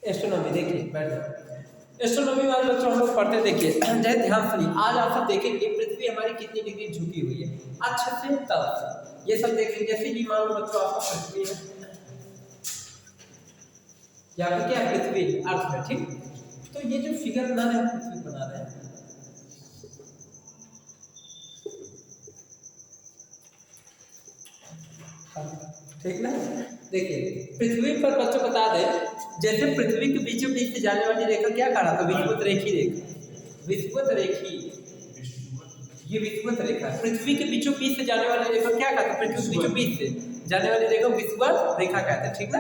Astronomy देखिए, बैठ जाओ। एस्ट्रोनॉमी वाले बच्चों हम लोग पढ़ते, देखिए जय ध्यान सुनिए। आज आप सब देखेंगे पृथ्वी हमारी कितनी डिग्री झुकी हुई है, अच्छे से तरफ से ये सब देखेंगे। जैसे कि मान लो बच्चों आपका पृथ्वी है, या फिर क्या पृथ्वी अर्थ है, ठीक। तो ये जो फिगर बना रहे हैं, पृथ्वी बना रहे हैं, ठीक ना। देखिए पृथ्वी पर बच्चों बता दें, जैसे पृथ्वी के बीचों बीच से जाने वाली रेखा क्या कहा था, विषुवत रेखी रेखा, विषुवत रेखी, ये विषुवत रेखा। पृथ्वी के बीचों बीच से जाने वाली रेखा क्या कहते हैं, पृथ्वी के बीचों बीच से जाने वाली रेखा विषुवत रेखा कहते हैं, ठीक ना।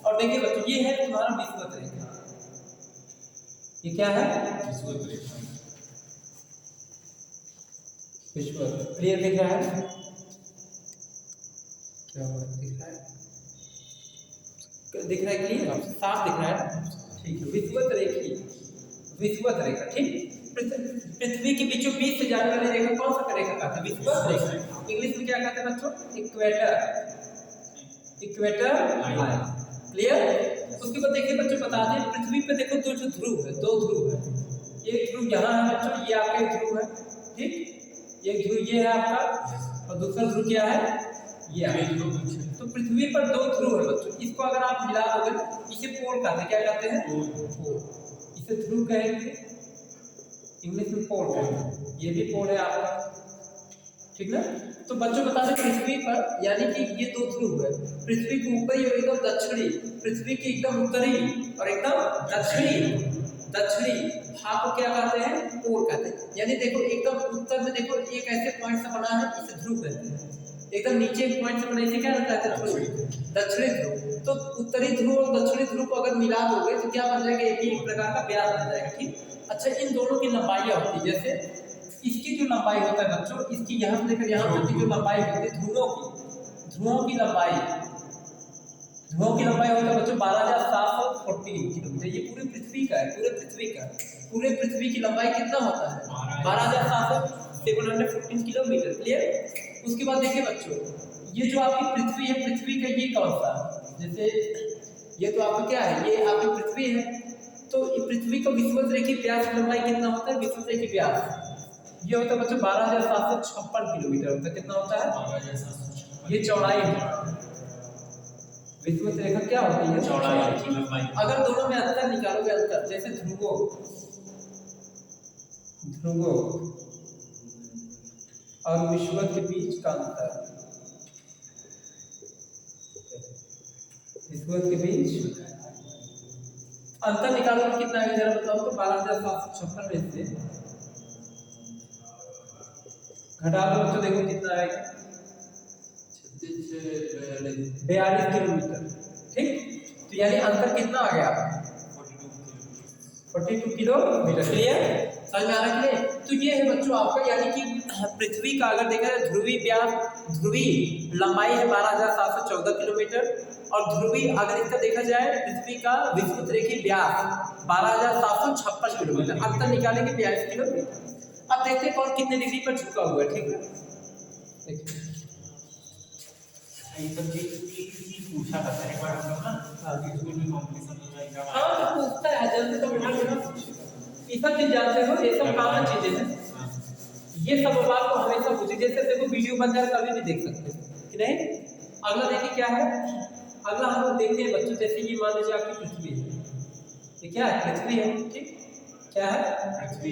और देखिए बच्चों ये है तुम्हारा विषुवत रेखा, ये क्या है, विषुवत रेखा, विषुवत। क्लियर दिख रहा है, क्या दिख रहा है, दिख रहा है क्लियर, साफ दिख रहा है, ठीक है। विषुवत रेखी, विषुवत रेखा, ठीक। पृथ्वी के बीचों बीच से जाने वाली रेखा कौन सा रेखा कहते हैं, विषुवत रेखा। इंग्लिश में क्या कहते हैं बच्चों, इक्वेटर, इक्वेटर लाइन, क्लियर। उसके बाद देखिए बच्चों बता दें, पृथ्वी पे देखो दो जो ध्रुव है, दो ध्रुव है, एक ध्रुव यहाँ है बच्चों, ये आपका एक ध्रुव है, ठीक। एक ध्रुव ये है आपका, और दूसरा ध्रुव क्या है, ये है। तो पृथ्वी पर दो ध्रुव है बच्चों, इसको अगर आप मिला दोगे, इसे पोल कहते हैं, क्या कहते हैं, पोल। इसे ध्रुव कहेंगे, इंग्लिश में पोल कहेंगे, ये भी पोल है आपका, ठीक ना। तो बच्चों बता दें पृथ्वी पर, यानी कि ये दो ध्रुव है, पृथ्वी के ऊपरी और एकदम दक्षिणी, पृथ्वी के एकदम उत्तरी और एकदम दक्षिणी, दक्षिणी भाग को क्या कहते हैं, पोल कहते हैं। यानी देखो एकदम उत्तर में देखो एक ऐसे पॉइंट से बना है, इसे ध्रुव कहते हैं। एकदम नीचे एक पॉइंट से बना, इसे क्या कहते हैं, दक्षिणी ध्रुव। तो उत्तरी ध्रुव और दक्षिणी ध्रुव को अगर मिला दोगे तो क्या बन जाएगा, एक ही प्रकार का व्यास बन जाएगा, ठीक। अच्छा इन दोनों की लंबाई होती है, जैसे इसकी जो लंबाई होता है बच्चों, इसकी यहाँ से लेकर यहाँ तक की जो लंबाई होती है ध्रुवों की, ध्रुवों की लंबाई, ध्रुवों की लंबाई होता है बच्चों 12,714 किलोमीटर। ये पूरी पृथ्वी का है, पूरे पृथ्वी का, पूरे पृथ्वी की लंबाई कितना होता है, 12,714 किलोमीटर, क्लियर। उसके बाद देखिए बच्चों, ये जो आपकी पृथ्वी है, पृथ्वी का ये कौन सा, जैसे ये तो आपका क्या है, ये आपकी पृथ्वी है, तो पृथ्वी का विषुवत रेखी व्यास की लंबाई कितना होता है, विषुवत रेखी व्यास ये होता है बच्चों 12,756 किलोमीटर होता है। कितना होता है, ये चौड़ाई है, विषुवत रेखा क्या होती है, चौड़ाई। अगर दोनों में अंतर निकालोगे, अंतर जैसे ध्रुवों, ध्रुवों और विषुवत के बीच का अंतर, विषुवत के बीच अंतर निकालोगे कितना है, जरा बताओ तो 12,756 में से घटा दो तो देखो कितना आएगा, 42 किलोमीटर, ठीक। तो यानी अंतर कितना आ गया, 42 किलोमीटर, क्लियर, समझ में आ रहा है। तो ये है बच्चों आपका, यानी कि पृथ्वी का अगर देखा जाए ध्रुवी व्यास, ध्रुवी लंबाई है 12,714 किलोमीटर, और ध्रुवी अगर इसका देखा जाए पृथ्वी का विषुवत रेखी व्यास 12,756 किलोमीटर, अंतर निकालेंगे 42 किलोमीटर। अब देखते हैं कौन कितने डिग्री पर झुका हुआ है, ठीक है। पूछा था एक बार हम लोग ना, स्कूल में कंपटीशन हो जाएगा, हां तो पूछता है जल्दी, तो बिठा लेना, ये सब चीज जानते हो, ये सब कॉमन चीजें हैं, ये सब बात को हमेशा पूछिए। जैसे देखो वीडियो बन जाए कभी भी देख सकते हैं कि नहीं। अगला देखिए क्या है, अगला हम लोग देखते हैं बच्चों, जैसे ये मान लीजिए आपकी पृथ्वी है, ये क्या है, पृथ्वी है, ठीक, क्या है, पृथ्वी।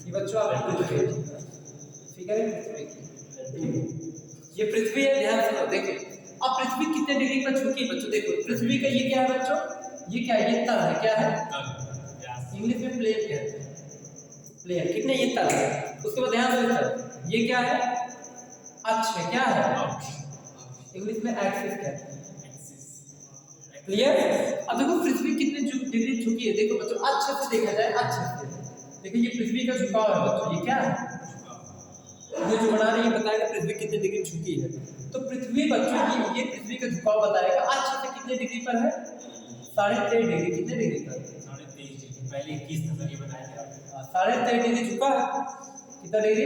ये बच्चों आप पृथ्वी है, ठीक है, पृथ्वी, ये पृथ्वी है, ध्यान से देखिए। अब पृथ्वी कितने डिग्री पर झुकी है बच्चों, देखो पृथ्वी का ये क्या है बच्चों, ये क्या है, ये तल है, क्या है, इंग्लिश में प्लेन कहते हैं, प्लेन, ठीक ना, ये तल है। उसके बाद ध्यान से, ये क्या है, अक्ष है, क्या है, इंग्लिश में एक्सिस कहते हैं, क्लियर। अब देखो पृथ्वी कितने डिग्री झुकी है, देखो बच्चों अच्छे से देखा जाए, अच्छे से देखिए, ये पृथ्वी का झुकाव है बच्चों, ये क्या है, ये जो बना रही है बताएगा पृथ्वी कितने डिग्री झुकी है। तो पृथ्वी बच्चों की ये पृथ्वी का झुकाव बताएगा, अच्छे से कितने डिग्री पर है, 23.5 डिग्री, कितने डिग्री पर, 23.5 डिग्री, पहले 21 था ये बताया, 23.5 डिग्री झुका है, कितना डिग्री,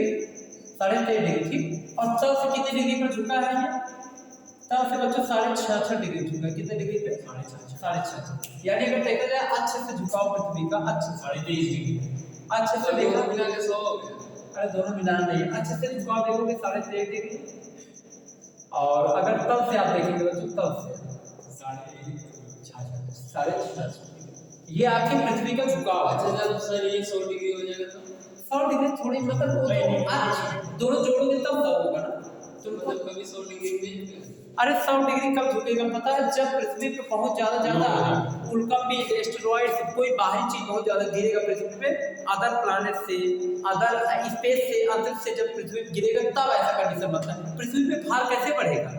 23.5 डिग्री, ठीक। और तल से कितने डिग्री पर झुका है, ये तब से बच्चों 66.5 डिग्री झुका है। कितने डिग्री पे? 66.5। यानी अगर देखा जाए अच्छे से झुकाव पृथ्वी का, अच्छे से 23.5 डिग्री, अच्छे से देखो, मिला के 100 हो गया। अरे दोनों मिलान नहीं है, अच्छे से झुकाव देखोगे 23.5 डिग्री, और अगर तब से आप देखेंगे बच्चों तब से 66.5 ये आपकी पृथ्वी का झुकाव है। अच्छा जब सर ये 100 डिग्री हो जाएगा तो 100 डिग्री थोड़ी मतलब वो तो आज दोनों जोड़ोगे तब 100 होगा ना। मतलब कभी 100 डिग्री में अरे 100 डिग्री कब झुकेगा पता है? जब पृथ्वी पे बहुत ज्यादा उल्कापिंड, एस्टेरॉइड, कोई बाहरी चीज बहुत ज्यादा गिरेगा पृथ्वी पे, अदर प्लैनेट से, अदर स्पेस से, अर्थ से जब पृथ्वी पे गिरेगा तब ऐसा कंडीशन बनता है। पृथ्वी पे भार कैसे बढ़ेगा?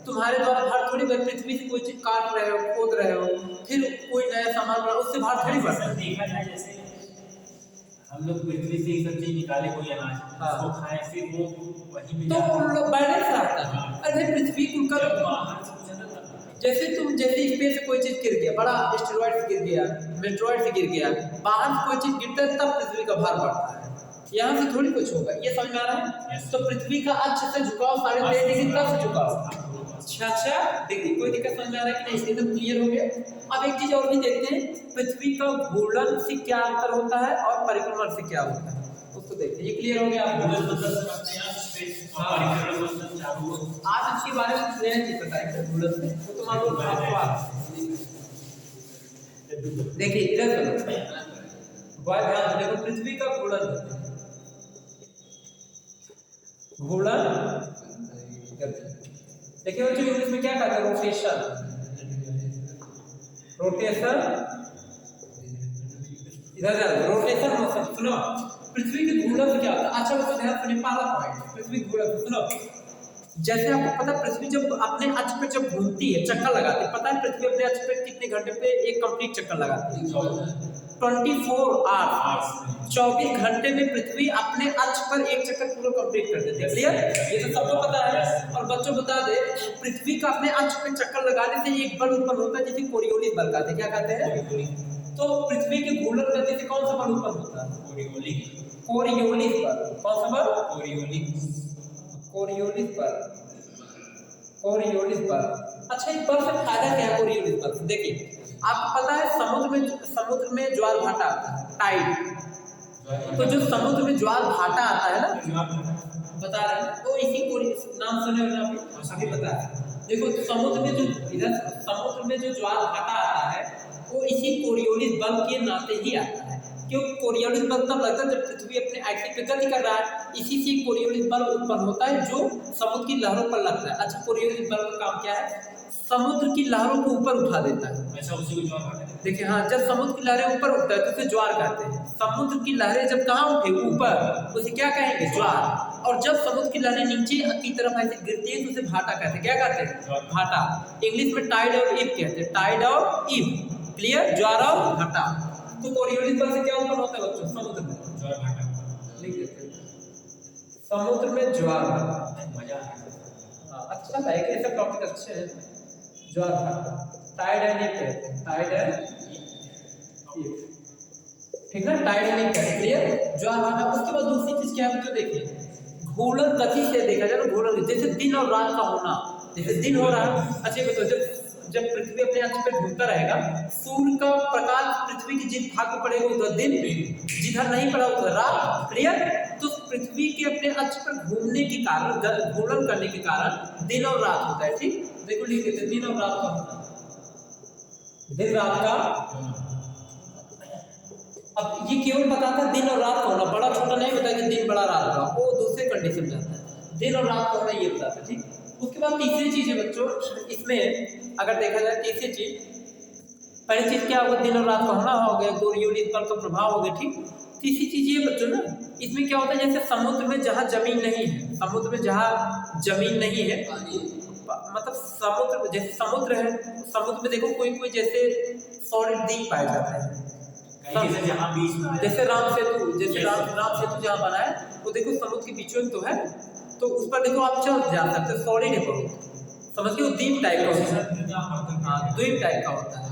तुम्हारे द्वारा भार थोड़ी बढ़, पृथ्वी से कोई चीज काट रहे हो, खोद रहे हो, फिर कोई नया सामान बना, उससे भार थोड़ी बढ़ता है। देखा जाए जैसे हम लोग पृथ्वी से ये सब चीज निकाले कोई अनाज, उसको खाएं, फिर वो वहीं पे तो उन लोग बैलेंस रहता है। अरे पृथ्वी को कर बाहर से कुछ ना करना। जैसे स्पेस से कोई चीज गिर गया, बड़ा एस्टेरॉइड से गिर गया, मेट्रॉइड से गिर गया, बाहर से कोई चीज गिरता है तब पृथ्वी का भार बढ़ता है, यहाँ से थोड़ी कुछ होगा। ये समझ में आ रहा है? तो पृथ्वी का अच्छे से झुकाव 23.5 डिग्री तब से झुकाव 66 डिग्री। कोई दिक्कत समझ में आ रहा है कि नहीं? एकदम क्लियर हो गया। अब एक चीज और भी देखते हैं, पृथ्वी का घूर्णन से क्या अंतर होता है और परिक्रमण से क्या होता है, उसको देखते हैं। ये क्लियर हो गया आपको? आज इसके बारे में नया चीज बताएंगे घूर्णन से, वो तो मालूम आपको। देखिए इधर बहुत ध्यान से देखो, पृथ्वी का घूर्णन देखिए बच्चों, इंग्लिश में क्या कहते हैं? रोटेशन। रोटेशन इधर रोटेशन मोशन। सुनो पृथ्वी के घूर्णन से क्या होता है? अच्छा बच्चों ध्यान सुनिए, पहला पॉइंट पृथ्वी घूर्णन से सुनो। जैसे आपको पता है पृथ्वी जब अपने अक्ष पे जब घूमती है, चक्कर लगाती है, पता है पृथ्वी अपने अक्ष पे कितने घंटे पे एक कंप्लीट चक्कर लगाती है? 24 आवर्स, 24 घंटे में पृथ्वी अपने अक्ष पर एक चक्कर पूरा कंप्लीट कर देती है। क्लियर? ये तो सबको पता है। और बच्चों बता दे, पृथ्वी का अपने अक्ष पे चक्कर लगाने से एक बल उत्पन्न होता है जिसे कोरियोलिस बल कहते हैं। क्या कहते हैं? तो पृथ्वी के घूर्णन गति से कौन सा बल उत्पन्न होता है? कोरियोलिस बल। कौन सा बल? कोरियोलिस बल। अच्छा इस बल से फायदा क्या है कोरियोलिस बल से? देखिए आपको पता है समुद्र में ज्वार भाटा आता है, टाइड। तो जो समुद्र में ज्वार भाटा आता है ना, बता रहे हैं वो इसी नाम सुने हो ना अभी बता रहे हैं। देखो समुद्र में जो ज्वार भाटा आता है वो इसी कोरियोलिस बल के नाते ही आता है। क्यों कोरियोलिस बल तब लगता है जब पृथ्वी अपने एक्सिस पे गति कर रहा है, इसी से कोरियोलिस बल उत्पन्न होता है जो समुद्र की लहरों पर लगता है। अच्छा कोरियोलिस बल का काम क्या है? समुद्र की लहरों को ऊपर उठा देता है। ऐसा उसी को ज्वार कहते हैं। देखिए हाँ, जब समुद्र की लहरें ऊपर उठता है तो उसे ज्वार कहते हैं। समुद्र की लहरें जब कहाँ उठे? ऊपर, उसे क्या कहेंगे? ज्वार। और जब समुद्र की लहरें नीचे की तरफ ऐसे गिरती है तो उसे भाटा कहते हैं। क्या कहते हैं? भाटा। इंग्लिश में टाइड और ईब कहते हैं, टाइड और ईब। क्लियर? ज्वार और भाटा। तो कोरियोलिस बल से क्या उत्पन्न होता है बच्चों? समुद्र में ज्वार भाटा लिख देते हैं, समुद्र में ज्वार भाटा। मजा है। अच्छा था, एक ऐसा टॉपिक अच्छे है ज्वार भाटा, टाइड एंड ईब कहते हैं, टाइड एंड ईब। ठीक है, टाइड एंड ईब कहते हैं। क्लियर? ज्वार भाटा। उसके बाद दूसरी चीज क्या है बच्चों? देखिए घूर्णन गति से देखा जाए ना, घूर्णन जैसे दिन और रात का होना, जैसे दिन हो रहा है। अच्छा बताओ, जब पृथ्वी अपने अक्ष पे घूमता रहेगा, सूर्य का प्रकाश पृथ्वी के जिस भाग में पड़ेगा उधर दिन, जिधर नहीं पड़ा उधर रात। क्लियर? तो पृथ्वी के अपने अक्ष पर घूमने के कारण, घूर्णन करने के कारण दिन और रात होता है। ठीक, देखो लिख देते दिन और रात का होता है, दिन रात का। अब ये केवल बताता है दिन और रात का होना, बड़ा छोटा नहीं बताया कि दिन बड़ा रात का, वो दूसरे कंडीशन में आता है। दिन और रात का होना ये बताता है। ठीक, उसके बाद तीसरी चीज है बच्चों, इसमें अगर देखा जाए तीसरी चीज, पहली चीज क्या होगा? दिन और रात का होना हो गया, कोरियोलिस बल का प्रभाव हो गया। ठीक, तीसरी चीज ये बच्चों ना, इसमें क्या होता है? जैसे समुद्र में जहाँ जमीन नहीं है, समुद्र में जहाँ जमीन नहीं है, मतलब समुद्र जैसे समुद्र है, समुद्र में देखो कोई कोई जैसे सॉलिड द्वीप पाए जाते हैं, जहाँ बीच में जैसे राम सेतु, जैसे राम सेतु जहाँ बना है वो देखो समुद्र के बीचों में तो है, तो उस पर देखो आप चल जा सकते हो, सॉलिड है बहुत, समझिए वो द्वीप टाइप का होता है। हाँ, द्वीप टाइप का होता है।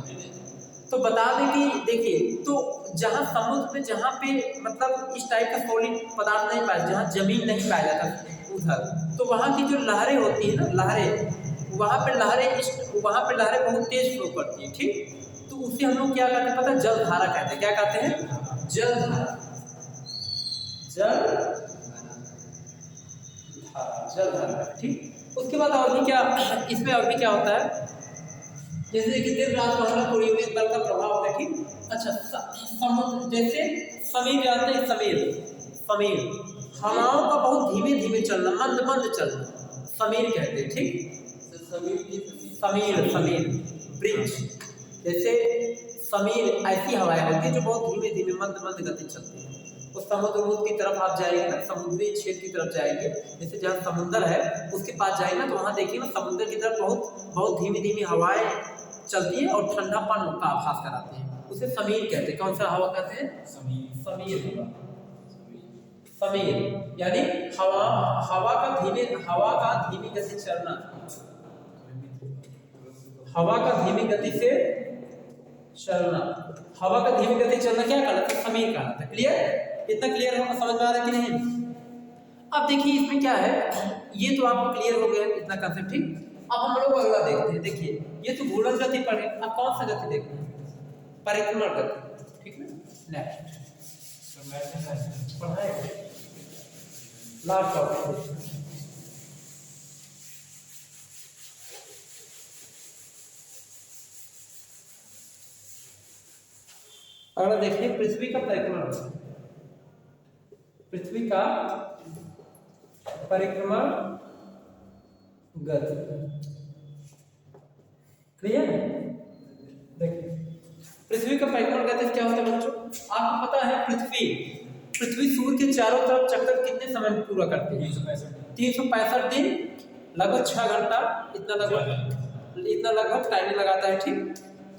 तो बता दें कि देखिए, तो जहाँ समुद्र में जहाँ पे मतलब इस टाइप का सॉलिड पदार्थ नहीं पाया, जहाँ जमीन नहीं पाया जाता उधर, तो वहाँ की जो लहरें होती है ना, लहरें वहाँ पे लहरें बहुत तेज फ्लो करती है, ठीक। तो उसे हम लोग क्या कहते हैं पता है, जल धारा कहते हैं। क्या कहते हैं? जल धारा। जल धारा, ठीक। उसके बाद और भी क्या, इसमें और भी क्या होता है, जैसे कि दिन रात को हमारा कोरियोनिक बल का प्रभाव होता है, ठीक। अच्छा, समुद्र जैसे समीर जानते हैं, समीर हवाओं का बहुत धीमे धीमे चलना, मंद मंद चलना, समीर कहते हैं, ठीक। समीर ब्रिज, जैसे समीर ऐसी हवाएं होती है जो बहुत धीमे धीमे मंद गति चलती है। उस समुद्र की तरफ आप जाएंगे ना, समुद्री क्षेत्र की तरफ जाएंगे, जैसे जहाँ समुद्र है उसके पास जाएंगे ना, तो वहाँ देखिए ना समुद्र की तरफ बहुत धीमी धीमी हवाएं चलती है और ठंडापन का आभास कराती है, उसे समीर कहते हैं। कौन सा हवा कहते हैं? समीर यानी हवा का धीमी गति चलना, हवा का धीमी गति से चलना, हवा का धीमी गति चलना क्या कहलाता है? समीर कहलाता है। क्लियर? इतना क्लियर हमको समझ में आ रहा है कि नहीं? अब देखिए इसमें क्या है, ये तो आपको क्लियर हो गया इतना कंसेप्ट, ठीक। अब हम लोग अगला देखते हैं। देखिए ये तो घूर्णन गति पढ़े, अब कौन सा गति देखते हैं? परिक्रमण गति, ठीक है। नेक्स्ट पढ़ाए लास्ट टॉपिक। अगला देखिए पृथ्वी का परिक्रमण, पृथ्वी का परिक्रमण गति। क्लियर? देखिए पृथ्वी का परिक्रमण गति क्या होता है बच्चों? आपको पता है पृथ्वी सूर्य के चारों तरफ चक्कर कितने समय में पूरा करती है? 365 दिन, लगभग 6 घंटा, इतना लगभग टाइमिंग लगाता है, ठीक।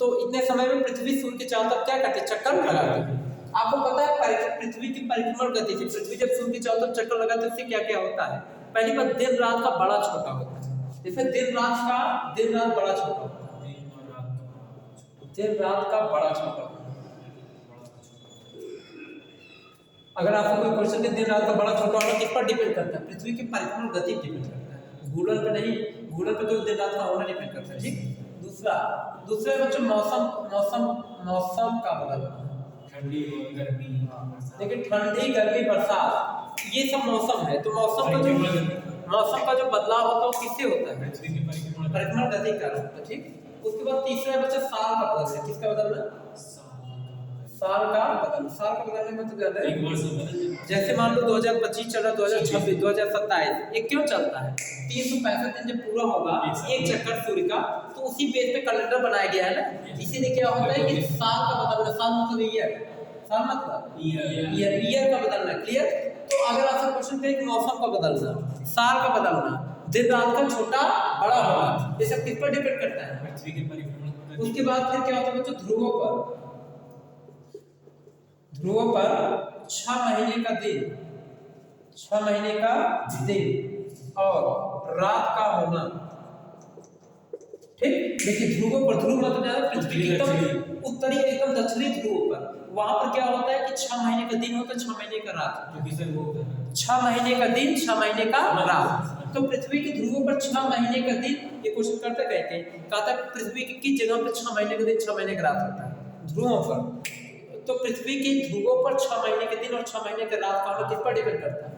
तो इतने समय में पृथ्वी सूर्य के चारों तरफ क्या करती है? चक्कर लगाती है। आपको पता है पृथ्वी की परिक्रमण गति से, पृथ्वी जब सूर्य के चारों तरफ चक्कर लगाती है उससे क्या क्या होता है? पहली बात, दिन रात का बड़ा छोटा होता है। जैसे दिन रात बड़ा छोटा होता है, दिन रात का बड़ा छोटा होता है। अगर आपको कोई क्वेश्चन दे दिन रात का बड़ा छोटा होना किस पर डिपेंड करता है? पृथ्वी की परिक्रमण गति पर डिपेंड करता है, घूर्णन पे नहीं। घूर्णन पे तो दिन रात का होना डिपेंड करता है, ठीक। दूसरा बच्चों मौसम का बदलना, ठंडी गर्मी, देखिए ठंडी गर्मी बरसात ये सब मौसम है। तो मौसम का जो बदलाव होता है वो किससे होता है? परिक्रमण गति का होता है, ठीक। उसके बाद तीसरा बच्चा साल का बदलना। किसका बदलना? साल का बदलने में तो ज्यादा है। जैसे मान लो 2025 चल रहा, 2026, 2027, ये क्यों चलता है? 365 दिन जब पूरा होगा एक चक्कर सूर्य का, तो उसी बेस पे कैलेंडर बनाया गया है ना। इसीलिए क्या होता है कि साल का बदलना, साल मतलब ईयर, साल मतलब ईयर का बदलना। क्लियर? तो अगर आपसे क्वेश्चन पे कि मौसम का बदलना, साल का बदलना, दिन रात का छोटा बड़ा होगा, ये सब किस पर डिपेंड करता है? पृथ्वी के परिक्रमण। उसके बाद फिर क्या होता है बच्चों? ध्रुवों पर 6 महीने का दिन और रात का होना, ठीक। देखिए ध्रुवों पर, ध्रुव मतलब ज्यादा पृथ्वी के एकदम उत्तरी एकदम दक्षिणी ध्रुवों पर, वहां पर क्या होता है कि 6 महीने का दिन होता है, 6 महीने का रात, जो कि सर वो 6 महीने का दिन, 6 महीने का रात। तो पृथ्वी के ध्रुवों पर 6 महीने का दिन, ये क्वेश्चन करता कहता है पृथ्वी की किस जगह पर 6 महीने का दिन, 6 महीने का रात होता है? ध्रुवों पर। तो पृथ्वी के ध्रुवों पर 6 महीने के दिन और 6 महीने के रात का होना किस पर डिपेंड करता है?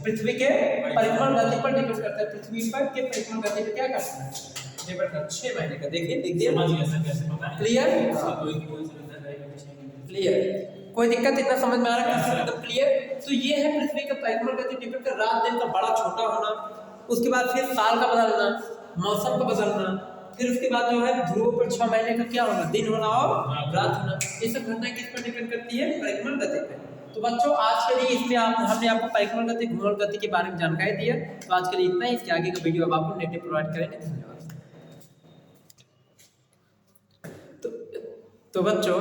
पृथ्वी के परिक्रमण गति पर डिपेंड करता है। पृथ्वी पर के परिक्रमण गति पर क्या करता है? डिपेंड करता है 6 महीने का। देखिए लिख दिया। क्लियर? कोई दिक्कत? इतना समझ में आ रहा है? एकदम क्लियर। तो ये है पृथ्वी का परिक्रमण गति डिपेंड कर, रात दिन का बड़ा छोटा होना, उसके बाद फिर साल का बदलना, मौसम का बदलना, फिर उसके बाद जो है ध्रुव पर 6 महीने का क्या होना? दिन होना और रात होना। ये सब घटनाएं किस पर डिपेंड करती है? परिक्रमण गति पे। तो बच्चों आज के लिए इसमें हमने आपको परिक्रमण गति, घूर्णन गति के बारे में जानकारी दिया। तो आज के लिए इतना ही। इसके आगे का वीडियो अब आपको नेट पे प्रोवाइड करेंगे। धन्यवाद। तो बच्चों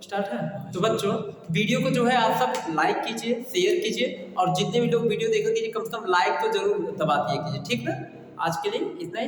स्टार्ट है। तो बच्चों वीडियो को जो है आप सब लाइक कीजिए, शेयर कीजिए, और जितने भी लोग वीडियो देखा कीजिए कम से कम लाइक तो जरूर दबा दिया कीजिए, ठीक ना। आज के लिए इतना ही।